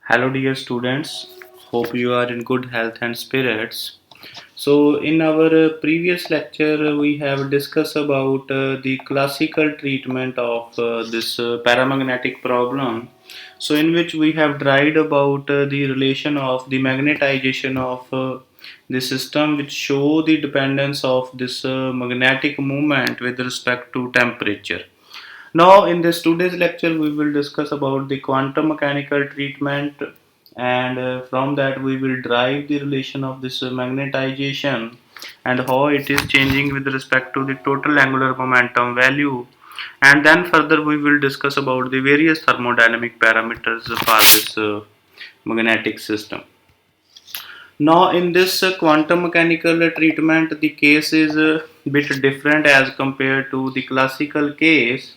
Hello dear students, hope you are in good health and spirits. So in our previous lecture we have discussed about the classical treatment of this paramagnetic problem. So in which we have tried about the relation of the magnetization of the system which show the dependence of this magnetic moment with respect to temperature. Now, in this today's lecture, we will discuss about the quantum mechanical treatment, and from that we will derive the relation of this magnetization and how it is changing with respect to the total angular momentum value. And then further we will discuss about the various thermodynamic parameters for this magnetic system. Now, in this quantum mechanical treatment, the case is a bit different as compared to the classical case.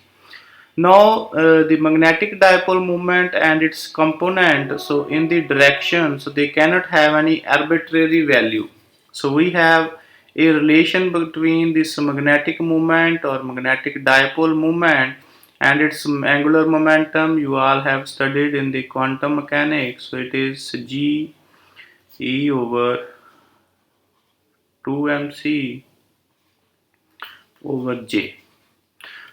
Now, the magnetic dipole moment and its component, so in the direction, so they cannot have any arbitrary value. So we have a relation between this magnetic moment or magnetic dipole moment and its angular momentum. You all have studied in the quantum mechanics. So it is G E over 2 mc over J.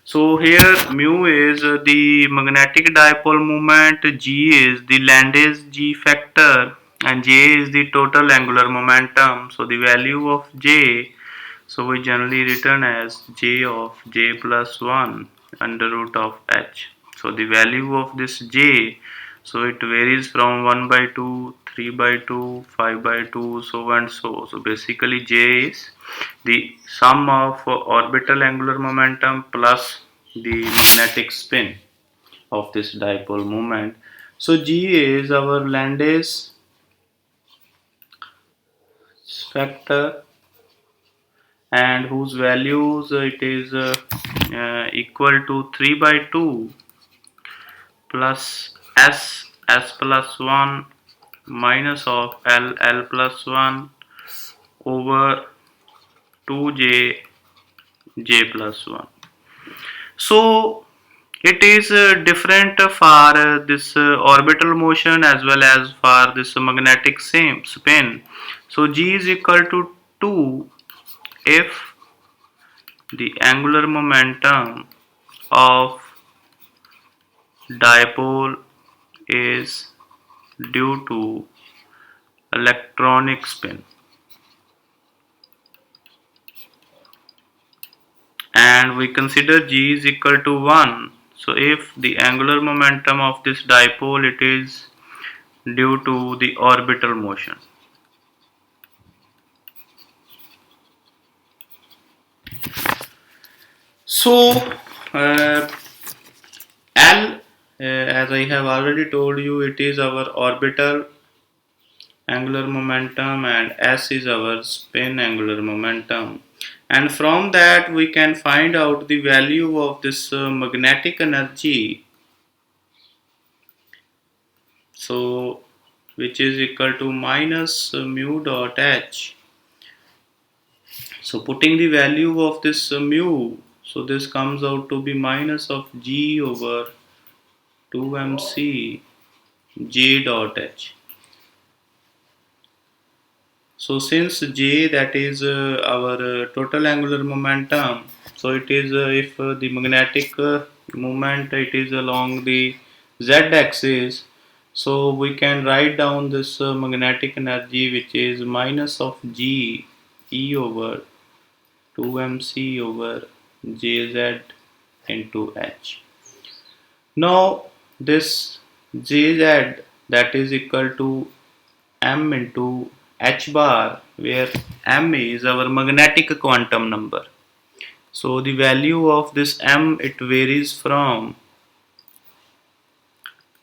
So here mu is the magnetic dipole moment, G is the Landis G factor, and J is the total angular momentum. So the value of J, so we generally written as J of J plus 1 under root of H. So the value of this J, so it varies from 1 by 2, 3 by 2, 5 by 2, so and so. So basically J is the sum of orbital angular momentum plus the magnetic spin of this dipole moment. So G is our Landis factor, and whose values it is equal to 3 by 2 plus S plus 1 minus of L plus 1 over 2J J plus 1. So it is different for this orbital motion as well as for this magnetic spin. So G is equal to 2 if the angular momentum of dipole is due to electronic spin, and we consider G is equal to 1. So if the angular momentum of this dipole it is due to the orbital motion. So L, as I have already told you, it is our orbital angular momentum, and S is our spin angular momentum. And from that we can find out the value of this magnetic energy, so which is equal to minus mu dot H. So putting the value of this mu, so this comes out to be minus of G over 2 mc J dot H. So since J, that is our total angular momentum, so it is if the magnetic moment it is along the z axis, so we can write down this magnetic energy which is minus of G E over 2 mc over Jz into H. Now this Jz, that is equal to m into h bar, where m is our magnetic quantum number. So the value of this m, it varies from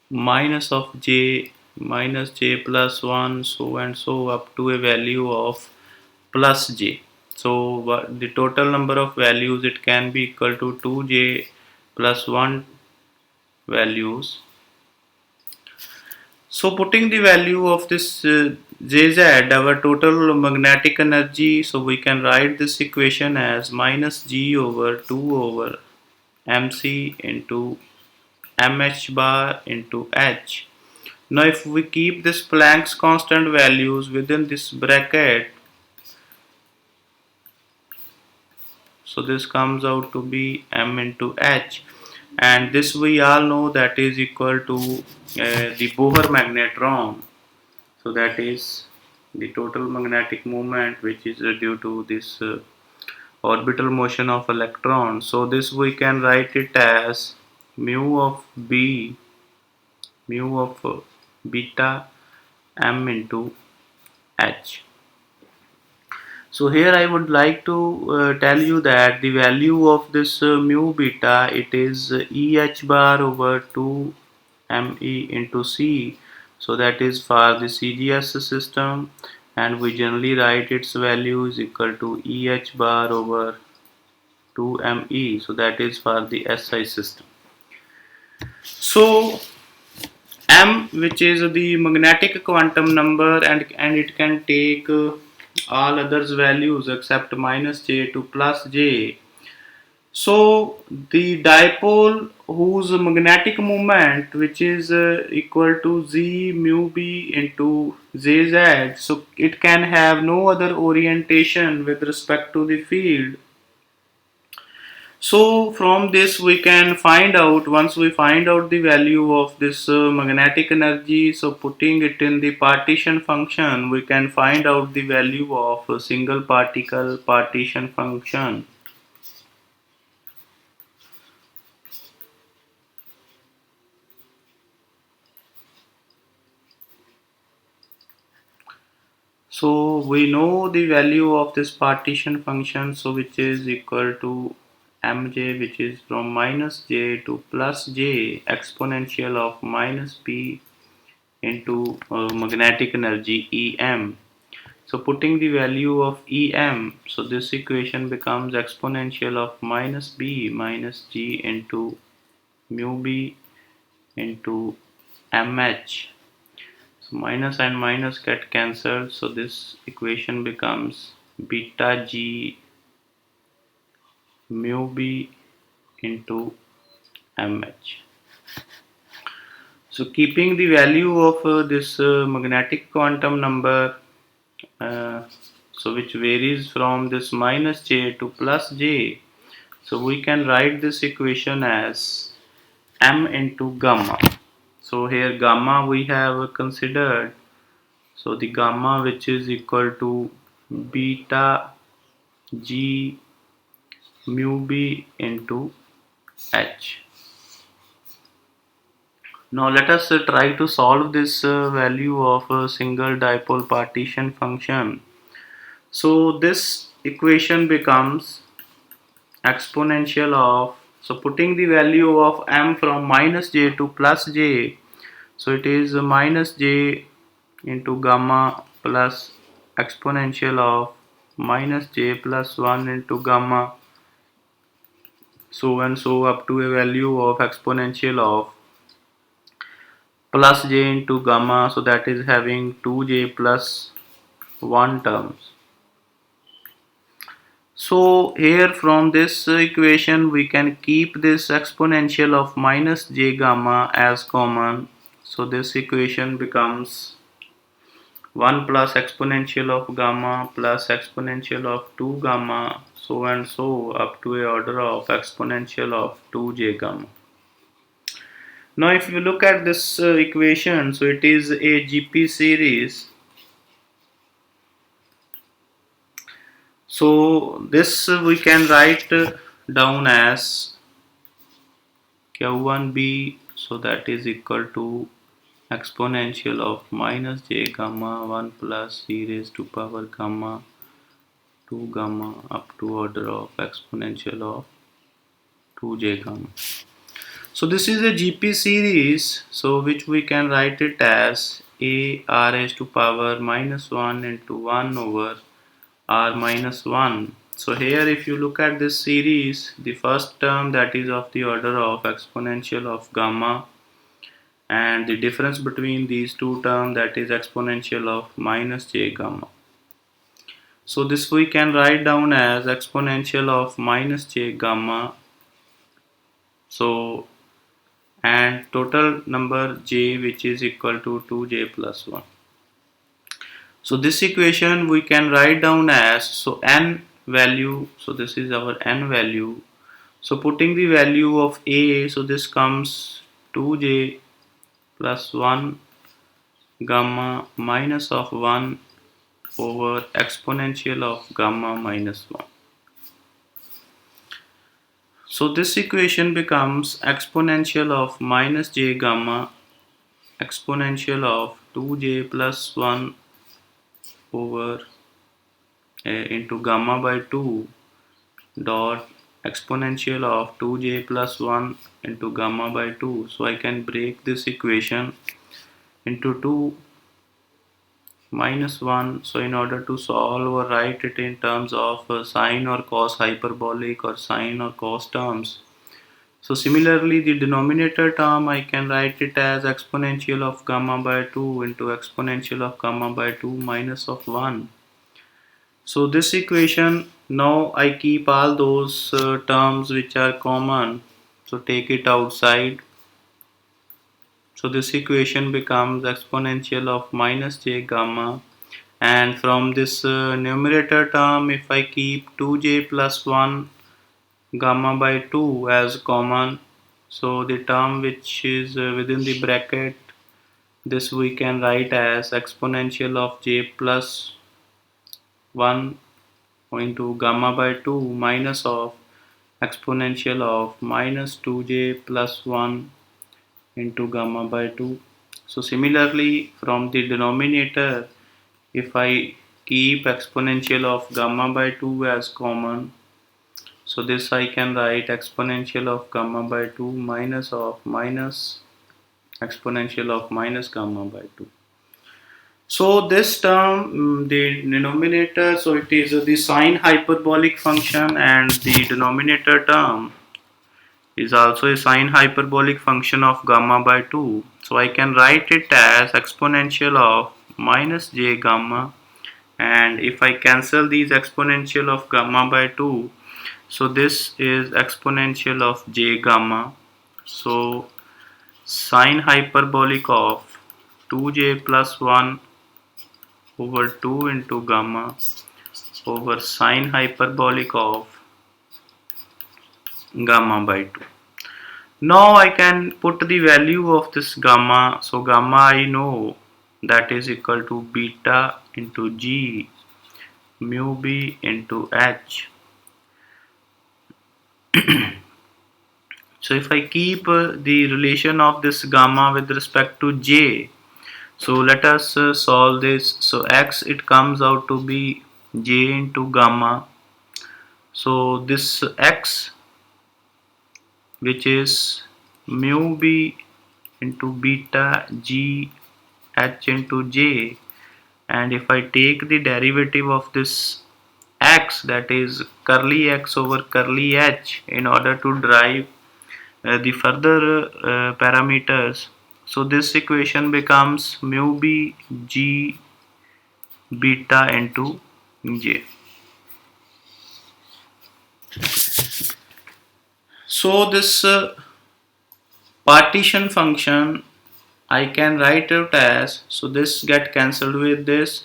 minus of j minus j plus 1 so and so up to a value of plus j. So the total number of values it can be equal to 2j plus 1 values. So putting the value of this Jz, our total magnetic energy, so we can write this equation as minus G over 2 over mc into mh bar into h. Now if we keep this Planck's constant values within this bracket, so this comes out to be m into h, and this we all know that is equal to the Bohr magnetron. So that is the total magnetic moment which is due to this orbital motion of electron. So this we can write it as mu of b, mu of beta m into h. So here I would like to tell you that the value of this mu beta, it is Eh bar over 2 me into c. So that is for the CGS system, and we generally write its value is equal to Eh bar over 2 me. So that is for the SI system. So m, which is the magnetic quantum number, and it can take all others values except minus j to plus j. So the dipole whose magnetic moment, which is equal to z mu b into jz, so it can have no other orientation with respect to the field. So from this we can find out, once we find out the value of this magnetic energy, so putting it in the partition function, we can find out the value of a single particle partition function. So we know the value of this partition function, so which is equal to mj, which is from minus j to plus j exponential of minus p into magnetic energy Em. So putting the value of Em, so this equation becomes exponential of minus b minus g into mu b into mh. So minus and minus get cancelled, so this equation becomes beta g mu b into mh. So keeping the value of this magnetic quantum number, so which varies from this minus j to plus j, so we can write this equation as m into gamma. So here gamma we have considered, so the gamma which is equal to beta g mu b into h. Now let us try to solve this value of a single dipole partition function. So this equation becomes exponential of, so putting the value of m from minus j to plus j, so it is minus j into gamma plus exponential of minus j plus 1 into gamma, so and so up to a value of exponential of plus j into gamma, so that is having 2j plus 1 terms. So here from this equation we can keep this exponential of minus j gamma as common, so this equation becomes 1 plus exponential of gamma plus exponential of 2 gamma, so and so up to a order of exponential of 2j gamma. Now if you look at this equation, so it is a GP series. So this we can write down as Q1b, so that is equal to exponential of minus j gamma 1 plus e raised to power gamma 2 gamma up to order of exponential of 2j gamma. So this is a GP series, so which we can write it as a r raised to power minus 1 into 1 over r minus 1. So here if you look at this series, the first term that is of the order of exponential of gamma, and the difference between these two terms, that is exponential of minus j gamma. So this we can write down as exponential of minus j gamma. So and total number j which is equal to 2j plus 1. So this equation we can write down as, so n value, so this is our n value. So putting the value of a, so this comes 2j plus 1 gamma minus of 1 over exponential of gamma minus 1. So this equation becomes exponential of minus j gamma exponential of 2j plus 1 over into gamma by 2 dot exponential of 2j plus 1 into gamma by 2. So I can break this equation into 2 minus 1. So in order to solve or write it in terms of sine or cos hyperbolic or sine or cos terms. So similarly the denominator term I can write it as exponential of gamma by 2 into exponential of gamma by 2 minus of 1. So this equation, now I keep all those terms which are common, so take it outside. So this equation becomes exponential of minus j gamma, and from this numerator term if I keep 2j plus 1 gamma by 2 as common, so the term which is within the bracket, this we can write as exponential of j plus 1 into gamma by 2 minus of exponential of minus 2j plus 1 into gamma by 2. So similarly from the denominator, if I keep exponential of gamma by 2 as common, so this I can write exponential of gamma by 2 minus of minus exponential of minus gamma by 2. So this term, the denominator, so it is the sine hyperbolic function, and the denominator term is also a sine hyperbolic function of gamma by 2. So I can write it as exponential of minus j gamma, and if I cancel these exponential of gamma by 2, so this is exponential of j gamma. So sine hyperbolic of 2j plus 1 over 2 into gamma over sine hyperbolic of gamma by 2. Now I can put the value of this gamma. So gamma I know that is equal to beta into g mu b into h. So if I keep the relation of this gamma with respect to j, so let us solve this. So x, it comes out to be j into gamma. So this x, which is mu b into beta g h into j, and if I take the derivative of this x, that is curly x over curly h, in order to derive the further parameters, so this equation becomes mu b g beta into j. So this partition function I can write it as, so this get cancelled with this,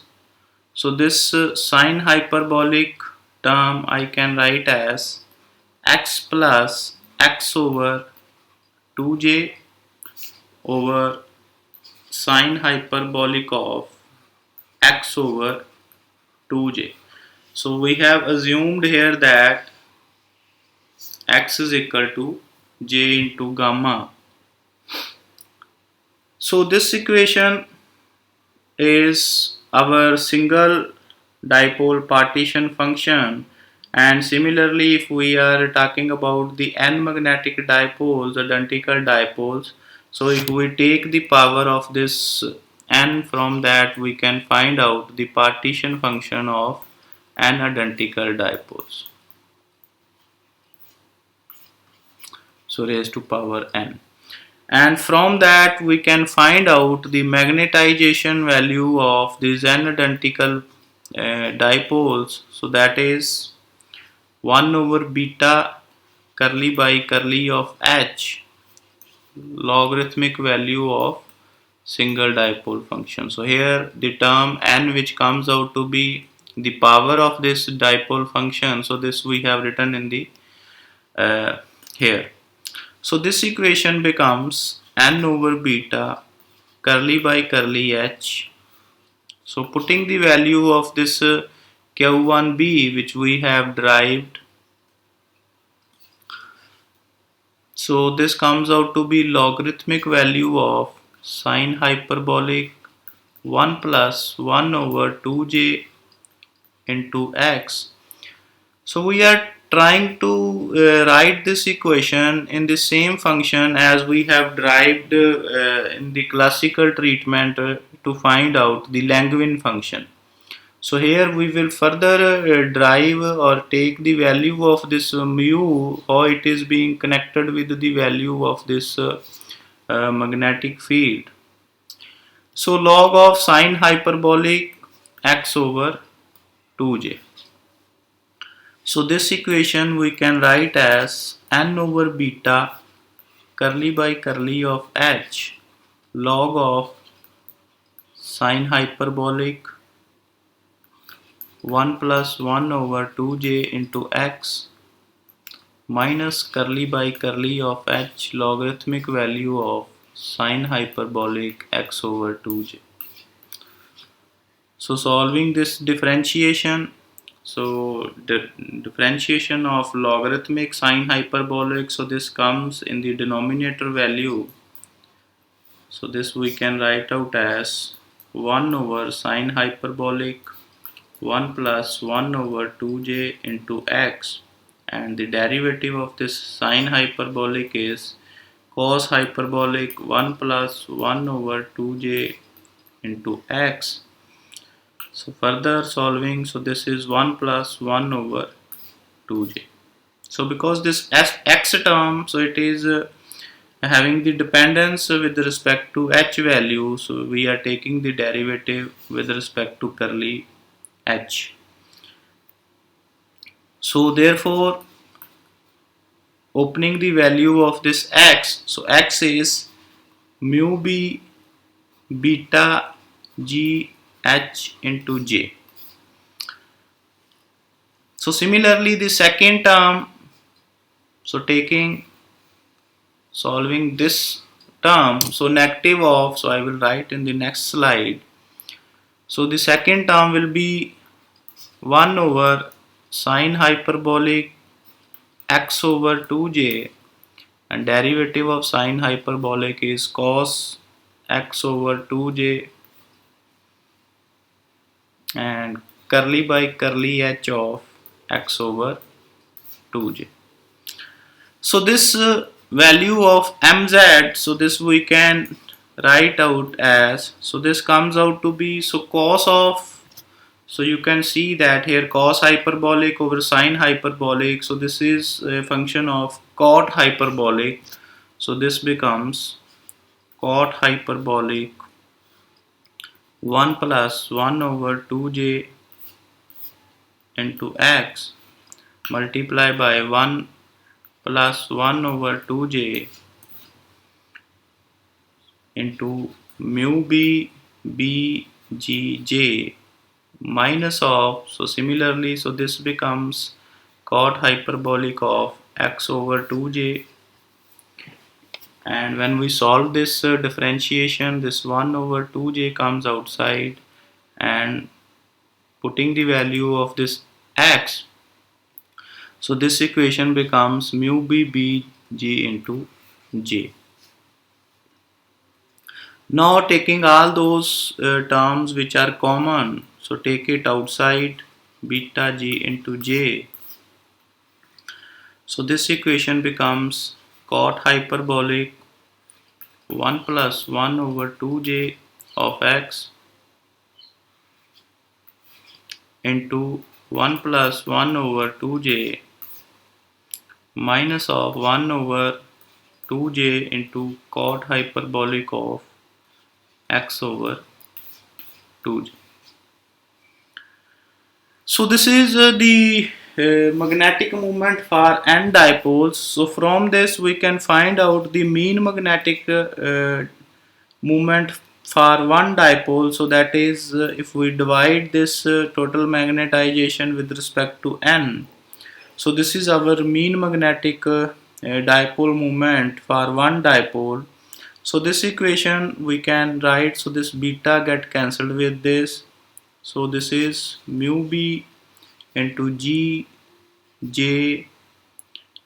so this sine hyperbolic term I can write as x plus x over 2j over sine hyperbolic of x over 2j. So we have assumed here that x is equal to j into gamma. So this equation is our single dipole partition function, and similarly if we are talking about the n magnetic dipoles, identical dipoles, so if we take the power of this n, from that we can find out the partition function of n identical dipoles, so raised to power n, and from that we can find out the magnetization value of these n identical dipoles, so that is 1 over beta curly by curly of h logarithmic value of single dipole function. So here the term n, which comes out to be the power of this dipole function, so this we have written in the here. So this equation becomes n over beta curly by curly h. So putting the value of this q1b, which we have derived, so this comes out to be logarithmic value of sine hyperbolic 1 plus 1 over 2j into x. So we are trying to write this equation in the same function as we have derived in the classical treatment to find out the Langevin function. So here we will further derive or take the value of this mu, how it is being connected with the value of this magnetic field. So log of sine hyperbolic x over 2j. So this equation we can write as n over beta curly by curly of h log of sine hyperbolic 1 plus 1 over 2j into x minus curly by curly of h logarithmic value of sine hyperbolic x over 2j. So solving this differentiation, so the differentiation of logarithmic sine hyperbolic, so this comes in the denominator value. So this we can write out as 1 over sine hyperbolic 1 plus 1 over 2j into x, and the derivative of this sine hyperbolic is cos hyperbolic 1 plus 1 over 2j into x. So further solving, so this is 1 plus 1 over 2j. So because this x term, so it is having the dependence with respect to h value, so we are taking the derivative with respect to curly h. So therefore, opening the value of this x, so x is mu b beta g h into j. So similarly the second term, so solving this term, so negative of, so I will write in the next slide. So the second term will be 1 over sine hyperbolic x over 2j, and derivative of sine hyperbolic is cos x over 2j and curly by curly h of x over 2j. So this value of mz, so this we can write out as, so this comes out to be, so cos of, so you can see that here cos hyperbolic over sine hyperbolic, so this is a function of cot hyperbolic, so this becomes cot hyperbolic 1 plus 1 over 2j into x multiply by 1 plus 1 over 2j into mu b b g j minus of, so similarly, so this becomes cot hyperbolic of x over 2j, and when we solve this differentiation, this 1 over 2j comes outside, and putting the value of this x, so this equation becomes mu b b g into j. Now taking all those terms which are common, so take it outside, beta g into j. So this equation becomes cot hyperbolic 1 plus 1 over 2j of x into 1 plus 1 over 2j minus of 1 over 2j into cot hyperbolic of x over 2j. So this is the magnetic moment for n dipoles. So from this we can find out the mean magnetic moment for one dipole. So that is, if we divide this total magnetization with respect to n, so this is our mean magnetic dipole moment for one dipole. So this equation we can write, so this beta get cancelled with this, so this is mu b into g j,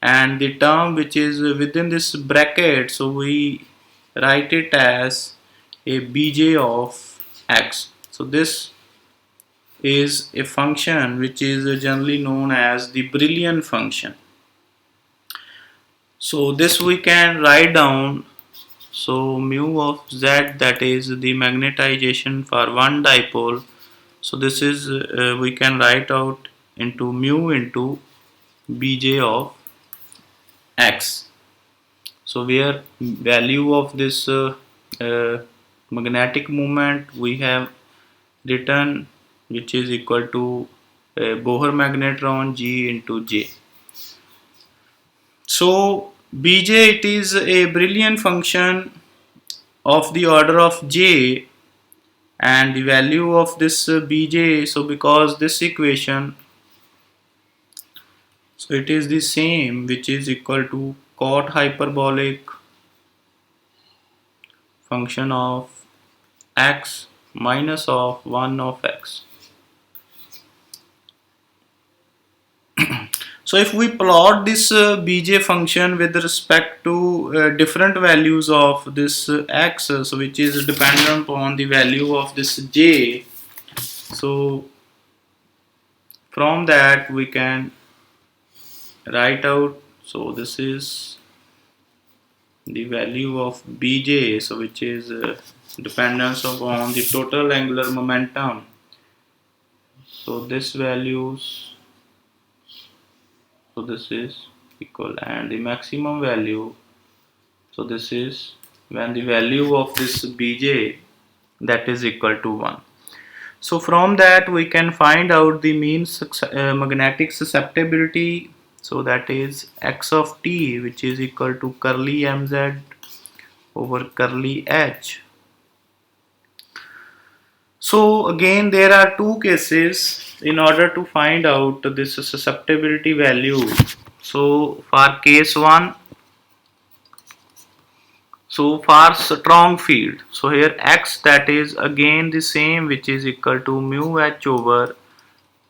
and the term which is within this bracket, so we write it as a bj of x. So this is a function which is generally known as the Brillouin function. So this we can write down, so mu of z, that is the magnetization for one dipole. So this is we can write out into mu into bj of x. So where value of this magnetic moment we have written, which is equal to Bohr magnetron g into j. So bj, it is a Brillouin function of the order of j, and the value of this bj, so because this equation, so it is the same, which is equal to cot hyperbolic function of x minus of 1 of x. So if we plot this bj function with respect to different values of this x, so which is dependent upon the value of this j, so from that we can write out, so this is the value of bj, so which is dependence upon the total angular momentum. So this values, so this is equal, and the maximum value, so this is when the value of this bj, that is equal to 1. So from that we can find out the mean magnetic susceptibility, so that is x of t, which is equal to curly mz over curly h. So again there are two cases in order to find out this susceptibility value. So for case 1, so for strong field, so here x, that is again the same, which is equal to mu h over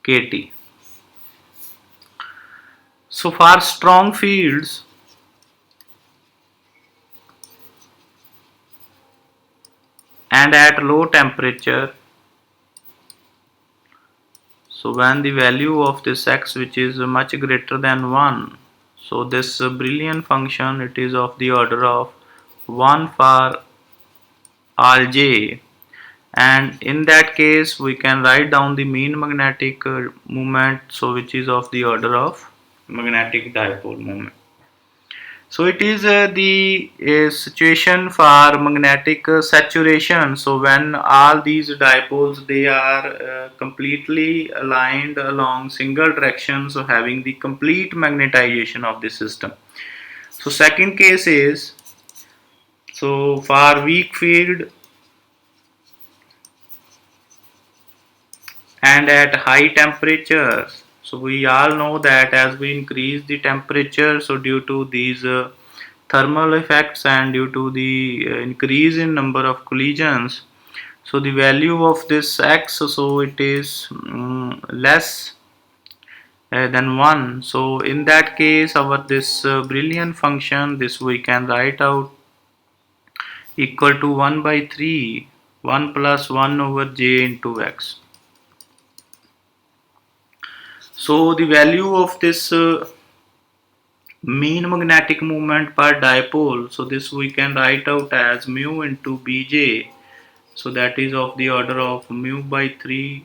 kt. So for strong fields, and at low temperature, so when the value of this x, which is much greater than 1, so this Brillouin function, it is of the order of 1 for all j, and in that case we can write down the mean magnetic moment, so which is of the order of magnetic dipole moment. So it is the situation for magnetic saturation. So when all these dipoles, they are completely aligned along single direction, so having the complete magnetization of the system. So second case is, so for weak field and at high temperatures. So we all know that as we increase the temperature, so due to these thermal effects and due to the increase in number of collisions, so the value of this x, so it is less than 1. So in that case our this Brillouin function, this we can write out equal to 1 by 3, 1 plus 1 over j into x. So the value of this mean magnetic moment per dipole, so this we can write out as mu into bj, so that is of the order of mu by 3,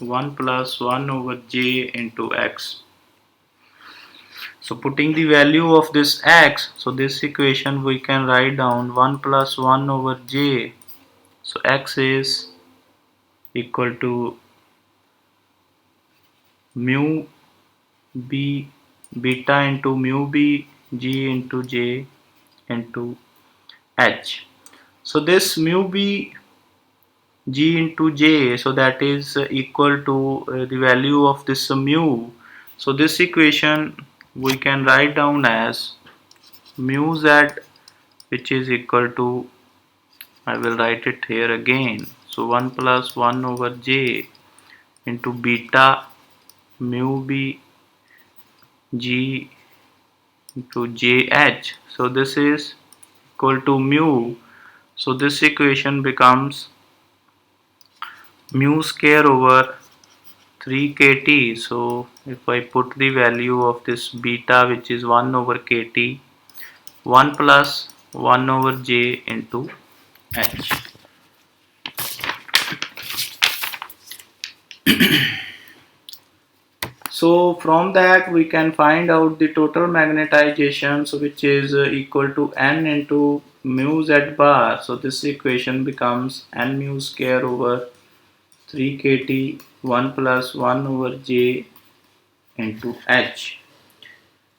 1 plus 1 over j into x. So putting the value of this x, so this equation we can write down 1 plus 1 over j, so x is equal to mu B beta into mu B G into J into H. So this mu B G into J, so that is equal to the value of this mu. So this equation we can write down as mu Z, which is equal to, I will write it here again, so 1 plus 1 over J into beta mu B G into JH. So this is equal to mu. So this equation becomes mu square over 3 kt. So if I put the value of this beta, which is 1 over kt, 1 plus 1 over J into H. So from that we can find out the total magnetization, so which is equal to N into mu Z bar. So this equation becomes N mu square over 3 kt 1 plus 1 over J into H.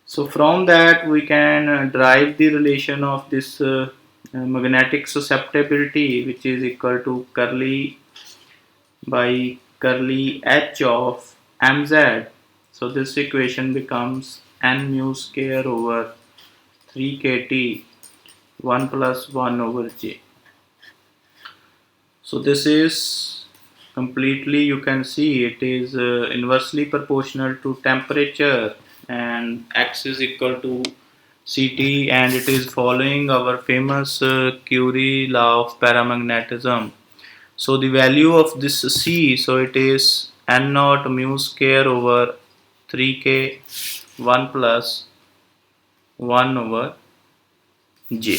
So from that we can derive the relation of this magnetic susceptibility, which is equal to curly by curly H of mz. So this equation becomes N mu square over 3 kt 1 plus 1 over J. So this is completely, you can see it is inversely proportional to temperature, and X is equal to Ct, and it is following our famous Curie law of paramagnetism. So the value of this C, so it is N naught mu square over 3k 1 plus 1 over J.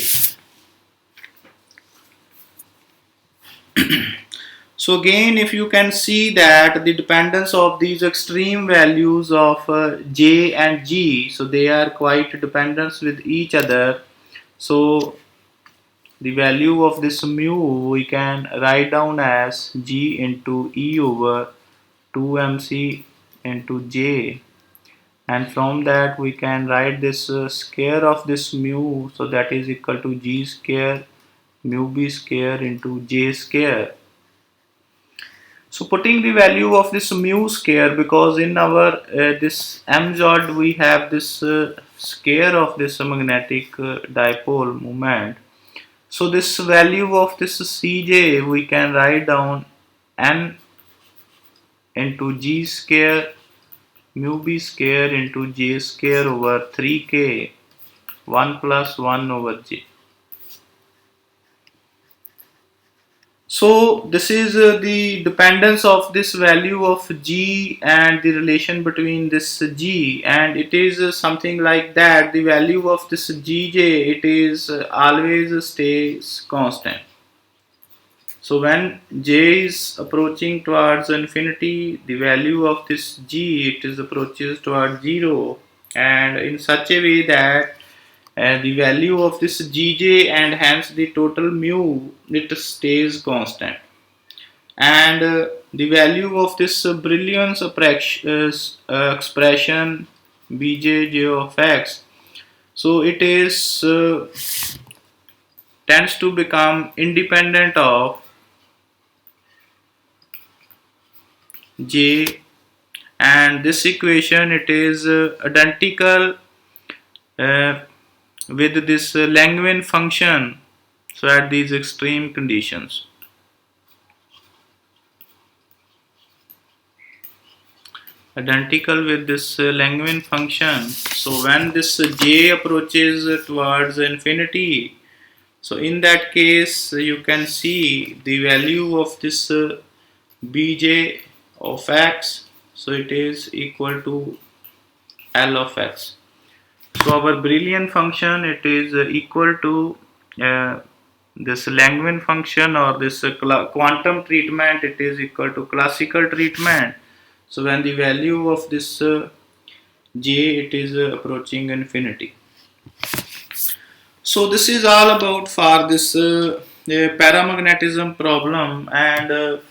So again, if you can see that the dependence of these extreme values of J and G, so they are quite dependent with each other. So the value of this mu we can write down as G into E over 2 M.Sc into J, and from that we can write this square of this mu, so that is equal to G square mu B square into J square. So putting the value of this mu square, because in our this mz we have this square of this magnetic dipole moment. So this value of this Cj we can write down N into G square mu B square into J square over 3k 1 plus 1 over J. So this is the dependence of this value of G and the relation between this G, and it is something like that. The value of this Gj, it is always stays constant. So when J is approaching towards infinity, the value of this G, it is approaches towards 0, and in such a way that the value of this Gj and hence the total mu, it stays constant, and the value of this brilliance expression Bj of x, so it is tends to become independent of J, and this equation it is identical with this Langevin function, so at these extreme conditions. Identical with this Langevin function. So when this J approaches towards infinity, so in that case you can see the value of this Bj of x, so it is equal to L of x. So our Brillouin function, it is equal to this Langevin function, or this quantum treatment, it is equal to classical treatment. So when the value of this J, it is approaching infinity. So this is all about for this paramagnetism problem, and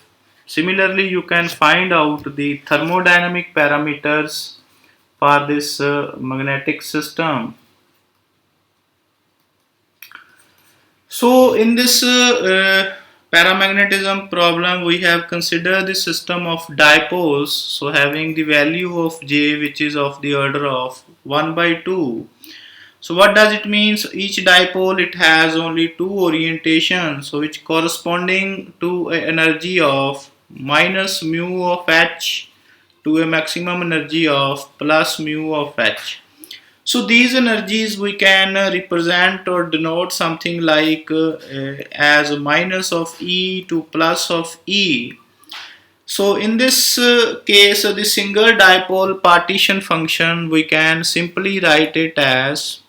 similarly you can find out the thermodynamic parameters for this magnetic system. So in this paramagnetism problem, we have considered the system of dipoles, so having the value of J which is of the order of 1 by 2. So what does it mean? So each dipole, it has only two orientations, so which corresponding to an energy of minus mu of H to a maximum energy of plus mu of H. So these energies we can represent or denote something like as minus of E to plus of E. So in this case, the single dipole partition function, we can simply write it as,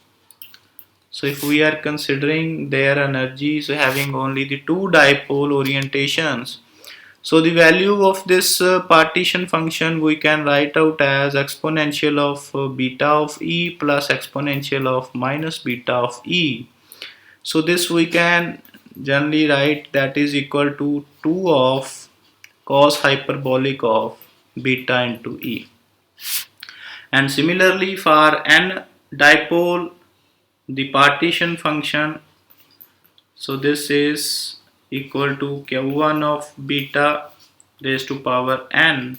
so if we are considering their energies having only the two dipole orientations, so the value of this partition function we can write out as exponential of beta of E plus exponential of minus beta of E. So this we can generally write that is equal to 2 of cos hyperbolic of beta into E. And similarly for n dipole, the partition function, so this is equal to q1 of beta raised to power n.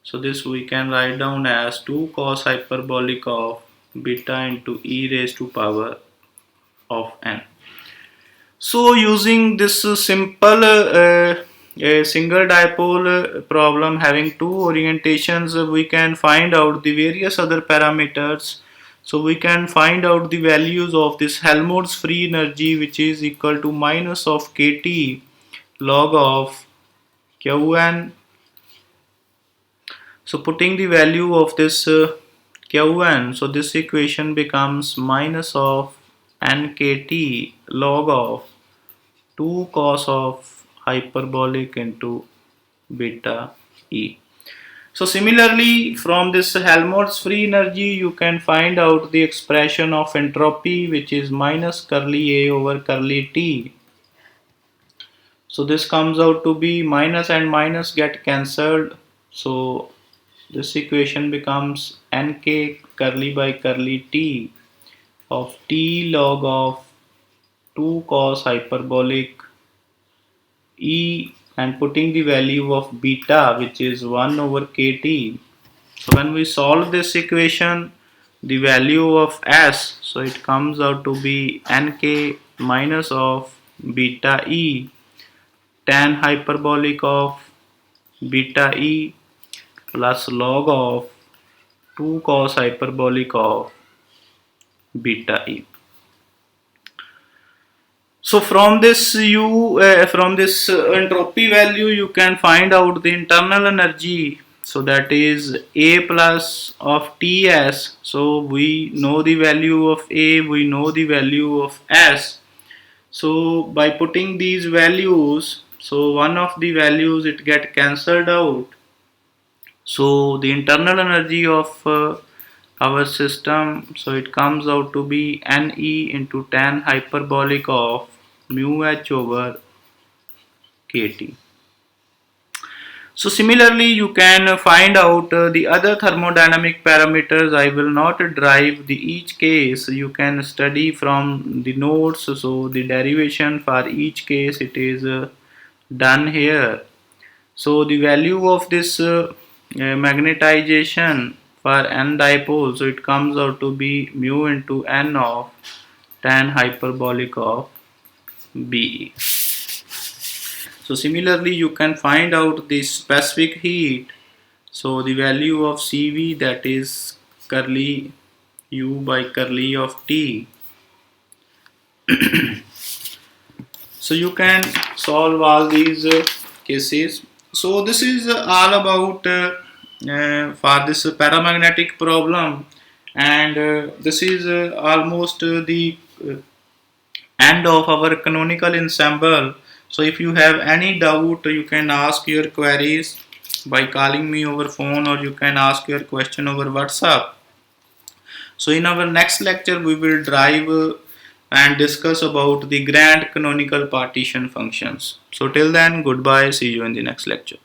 So this we can write down as 2 cos hyperbolic of beta into e raised to power of n. So using this simple a single dipole problem having two orientations, we can find out the various other parameters. So we can find out the values of this Helmholtz free energy, which is equal to minus of kT log of Qn. So putting the value of this Qn, so this equation becomes minus of nkt log of 2 cos of hyperbolic into beta E. So similarly, from this Helmholtz free energy, you can find out the expression of entropy, which is minus curly A over curly T. So this comes out to be minus and minus get cancelled. So this equation becomes nk curly by curly T of T log of 2 cos hyperbolic E, and putting the value of beta, which is 1 over kt. So when we solve this equation, the value of s, so it comes out to be nk minus of beta e tan hyperbolic of beta e plus log of 2 cos hyperbolic of beta e. So from this entropy value, you can find out the internal energy. So that is A plus of Ts. So we know the value of A, we know the value of S. So by putting these values, so one of the values it get cancelled out. So the internal energy of our system, so it comes out to be Ne into tan hyperbolic of mu h over kt. So similarly, you can find out the other thermodynamic parameters. I will not derive the each case. You can study from the notes. So the derivation for each case, it is done here. So the value of this magnetization for n dipole, so it comes out to be mu into n of tan hyperbolic of Be. So similarly, you can find out the specific heat. So the value of Cv, that is curly U by curly of T. So you can solve all these cases. So this is all about for this paramagnetic problem, and this is almost the end of our canonical ensemble. So if you have any doubt, you can ask your queries by calling me over phone, or you can ask your question over WhatsApp. So in our next lecture, we will drive and discuss about the grand canonical partition functions. So till then, goodbye, see you in the next lecture.